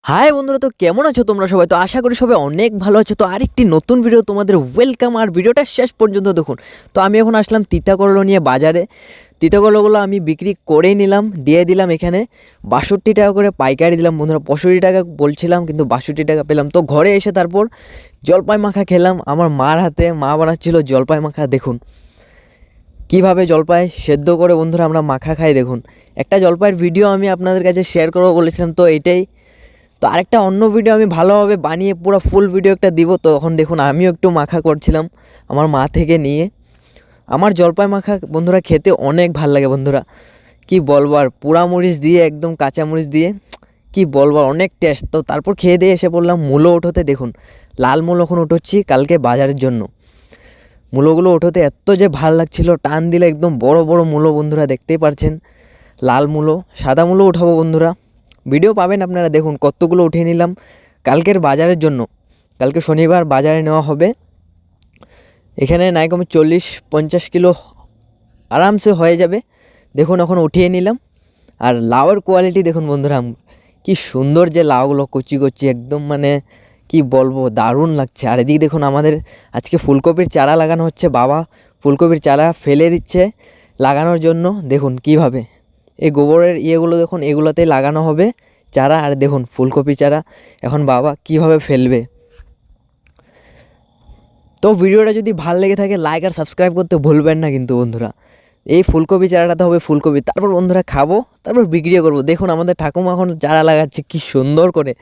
High বন্ধুরা, তো কেমন আছো তোমরা সবাই? তো আশা করি সবাই অনেক ভালো আছো। তো আরেকটি নতুন ভিডিও তোমাদের ওয়েলকাম, আর ভিডিওটা শেষ পর্যন্ত দেখুন। তো আমি এখন আসলাম তিতাকরল নিয়ে বাজারে। তিতাকরলগুলো আমি বিক্রি করে নিলাম, দিয়ে দিলাম এখানে 62 টাকা করে পাইকারি দিলাম বন্ধুরা। 65 টাকা বলছিলাম কিন্তু 62 টাকা পেলাম। তো ঘরে এসে তারপর জলপাই মাখা খেলাম আমার মার হাতে। মা বানাচ্ছিল জলপাই মাখা। দেখুন কিভাবে জলপাই সেদ্ধ করে বন্ধুরা আমরা মাখা খাই। দেখুন একটা জলপাইয়ের ভিডিও আমি আপনাদের কাছে শেয়ার করবো বলেছিলাম, তো এটাই। তো আরেকটা অন্য ভিডিও আমি ভালোভাবে বানিয়ে পুরো ফুল ভিডিও একটা দিব। তো তখন দেখুন আমিও একটু মাখা করছিলাম আমার মা থেকে নিয়ে। আমার জলপাই মাখা বন্ধুরা খেতে অনেক ভাল লাগে বন্ধুরা, কি বলবো আর। পোড়া মরিচ দিয়ে একদম কাঁচা মরিচ দিয়ে কি বলবো, অনেক টেস্ট। তো তারপর খেয়ে দিয়ে এসে পড়লাম মূলো ওঠোতে। দেখুন লাল মূলো এখন উঠোচ্ছি কালকে বাজারের জন্য। মূলোগুলো ওঠোতে এত যে ভাল লাগছিল, টান দিলে একদম বড় বড় মূলো বন্ধুরা, দেখতেই পারছেন। লাল মূলো সাদা মূলো উঠাবো বন্ধুরা, ভিডিও পাবেন আপনারা। দেখুন কতগুলো উঠিয়ে নিলাম কালকের বাজারের জন্য। কালকে শনিবার বাজারে নেওয়া হবে। এখানে নাই কমে 40-50 কিলো আরামসে হয়ে যাবে। দেখুন এখন উঠিয়ে নিলাম। আর লাউয়ের কোয়ালিটি দেখুন বন্ধুরা, কি সুন্দর যে লাউগুলো কচি কচি একদম, মানে কি বলবো, দারুণ লাগছে। আর এদিকে দেখুন আমাদের আজকে ফুলকপির চারা লাগানো হচ্ছে। বাবা ফুলকপির চারা ফেলে দিচ্ছে লাগানোর জন্য। দেখুন কিভাবে এই গোবরের ইয়েগুলো দেখুন এগুলোতেই লাগানো হবে চারা। আর দেখুন ফুলকপি চারা এখন বাবা কিভাবে ফেলবে। তো ভিডিওটা যদি ভালো লেগে থাকে লাইক আর সাবস্ক্রাইব করতে ভুলবেন না কিন্তু বন্ধুরা। এই ফুলকপি চারাটাতে হবে ফুলকপি, তারপর বন্ধুরা খাবো, তারপর বিক্রিও করবো। দেখুন আমাদের ঠাকুমা এখন চারা লাগাচ্ছে কি সুন্দর করে,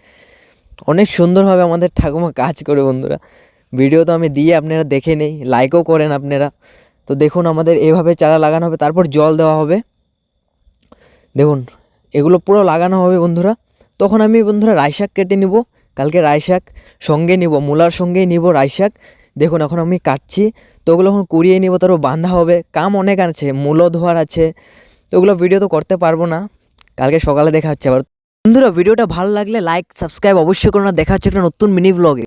অনেক সুন্দরভাবে আমাদের ঠাকুমা কাজ করে বন্ধুরা। ভিডিও তো আমি দিয়ে আপনারা দেখে নেই, লাইকও করেন আপনারা। তো দেখুন আমাদের এভাবে চারা লাগানো হবে, তারপর জল দেওয়া হবে। দেখুন এগুলো পুরো লাগানো হবে বন্ধুরা। তখন আমি বন্ধুরা রাই শাক কেটে নিব। কালকে রাই শাক সঙ্গে নিব, মূলার সঙ্গেই নিব রাই শাক। দেখুন এখন আমি কাটছি, তো ওগুলো এখন কুড়িয়ে নিব, তারপর বাঁধা হবে। কাম অনেক আছে, মূলো ধোয়ার আছে, তো ওগুলো ভিডিও তো করতে পারবো না, কালকে সকালে দেখা হচ্ছে আবার। বন্ধুরা ভিডিওটা ভালো লাগলে লাইক সাবস্ক্রাইব অবশ্যই করুন। দেখা হচ্ছে একটা নতুন মিনি ব্লগে।